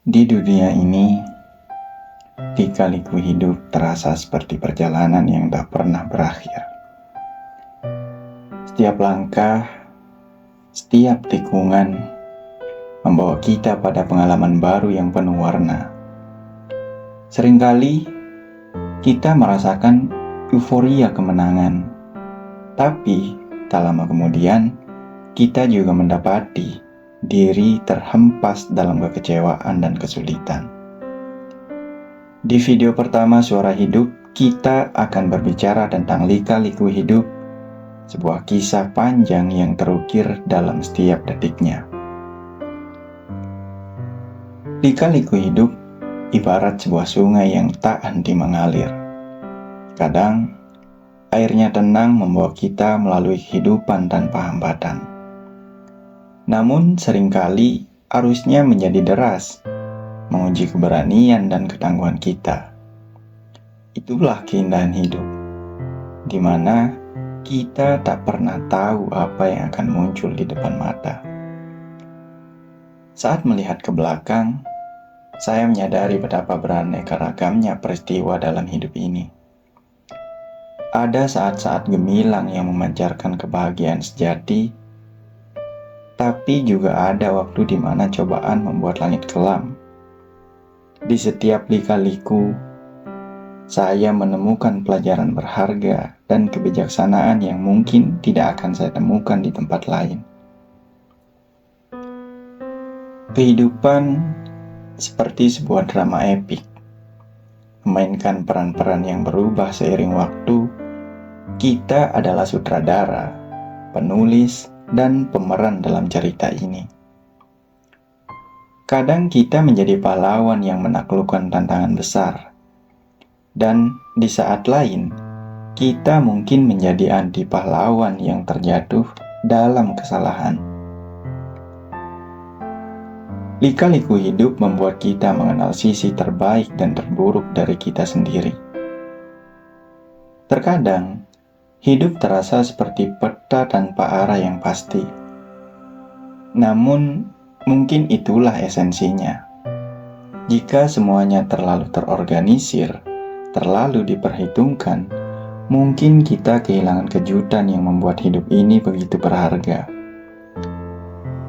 Di dunia ini, lika-liku hidup terasa seperti perjalanan yang tak pernah berakhir. Setiap langkah, setiap tikungan, membawa kita pada pengalaman baru yang penuh warna. Seringkali, kita merasakan euforia kemenangan. Tapi, tak lama kemudian, kita juga mendapati diri terhempas dalam kekecewaan dan kesulitan. Di video pertama Suara Hidup, kita akan berbicara tentang lika-liku hidup, sebuah kisah panjang yang terukir dalam setiap detiknya. Lika-liku hidup ibarat sebuah sungai yang tak henti mengalir. Kadang, airnya tenang membawa kita melalui kehidupan tanpa hambatan. Namun seringkali arusnya menjadi deras, menguji keberanian dan ketangguhan kita. Itulah keindahan hidup, di mana kita tak pernah tahu apa yang akan muncul di depan mata. Saat melihat ke belakang, saya menyadari betapa beraneka ragamnya peristiwa dalam hidup ini. Ada saat-saat gemilang yang memancarkan kebahagiaan sejati, tapi juga ada waktu di mana cobaan membuat langit kelam. Di setiap lika-liku, saya menemukan pelajaran berharga dan kebijaksanaan yang mungkin tidak akan saya temukan di tempat lain. Kehidupan seperti sebuah drama epik, memainkan peran-peran yang berubah seiring waktu. Kita adalah sutradara, penulis, dan pemeran dalam cerita ini. Kadang kita menjadi pahlawan yang menaklukkan tantangan besar, dan di saat lain, kita mungkin menjadi anti pahlawan yang terjatuh dalam kesalahan. Lika-liku hidup membuat kita mengenal sisi terbaik dan terburuk dari kita sendiri. Terkadang, hidup terasa seperti peta tanpa arah yang pasti. Namun, mungkin itulah esensinya. Jika semuanya terlalu terorganisir, terlalu diperhitungkan, mungkin kita kehilangan kejutan yang membuat hidup ini begitu berharga.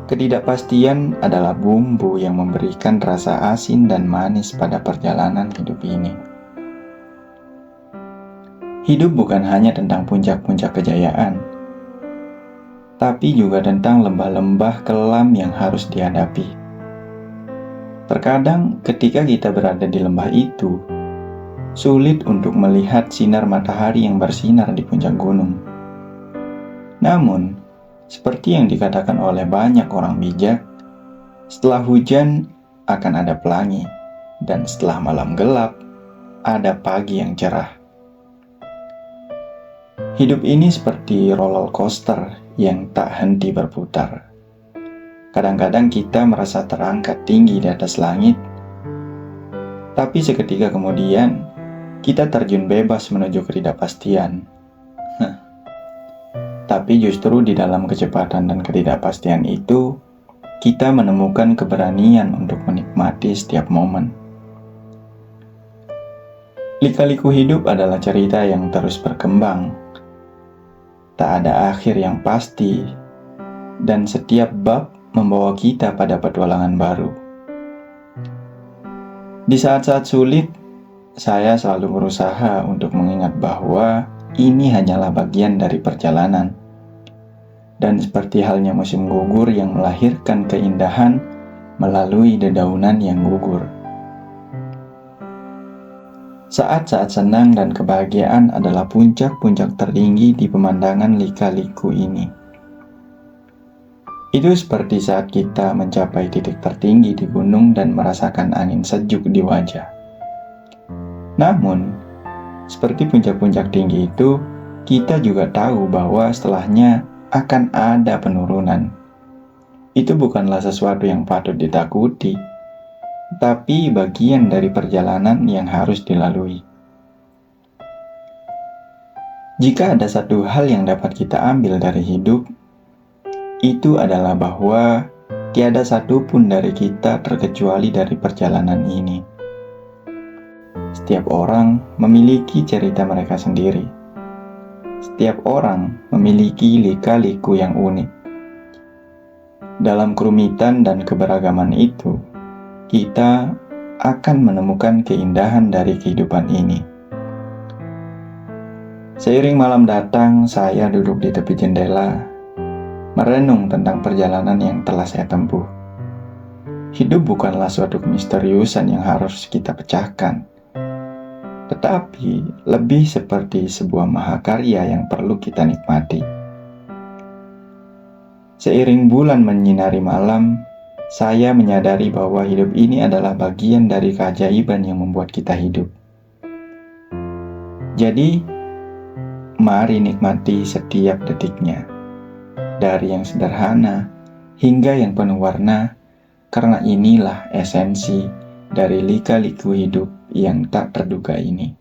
Ketidakpastian adalah bumbu yang memberikan rasa asin dan manis pada perjalanan hidup ini. Hidup bukan hanya tentang puncak-puncak kejayaan, tapi juga tentang lembah-lembah kelam yang harus dihadapi. Terkadang ketika kita berada di lembah itu, sulit untuk melihat sinar matahari yang bersinar di puncak gunung. Namun, seperti yang dikatakan oleh banyak orang bijak, setelah hujan akan ada pelangi, dan setelah malam gelap, ada pagi yang cerah. Hidup ini seperti roller coaster yang tak henti berputar. Kadang-kadang kita merasa terangkat tinggi di atas langit, tapi seketika kemudian kita terjun bebas menuju ketidakpastian. Tapi justru di dalam kecepatan dan ketidakpastian itu, kita menemukan keberanian untuk menikmati setiap momen. Lika-liku hidup adalah cerita yang terus berkembang. Tak ada akhir yang pasti, dan setiap bab membawa kita pada petualangan baru. Di saat-saat sulit, saya selalu berusaha untuk mengingat bahwa ini hanyalah bagian dari perjalanan. Dan seperti halnya musim gugur yang melahirkan keindahan melalui dedaunan yang gugur. Saat-saat senang dan kebahagiaan adalah puncak-puncak tertinggi di pemandangan lika-liku ini. Itu seperti saat kita mencapai titik tertinggi di gunung dan merasakan angin sejuk di wajah. Namun, seperti puncak-puncak tinggi itu, kita juga tahu bahwa setelahnya akan ada penurunan. Itu bukanlah sesuatu yang patut ditakuti, tapi bagian dari perjalanan yang harus dilalui. Jika ada satu hal yang dapat kita ambil dari hidup, itu adalah bahwa tiada satupun dari kita terkecuali dari perjalanan ini. Setiap orang memiliki cerita mereka sendiri. Setiap orang memiliki lika-liku yang unik. Dalam kerumitan dan keberagaman itu, kita akan menemukan keindahan dari kehidupan ini. Seiring malam datang, saya duduk di tepi jendela, merenung tentang perjalanan yang telah saya tempuh. Hidup bukanlah suatu kemisteriusan yang harus kita pecahkan, tetapi lebih seperti sebuah mahakarya yang perlu kita nikmati. Seiring bulan menyinari malam, saya menyadari bahwa hidup ini adalah bagian dari keajaiban yang membuat kita hidup. Jadi, mari nikmati setiap detiknya, dari yang sederhana hingga yang penuh warna, karena inilah esensi dari lika-liku hidup yang tak terduga ini.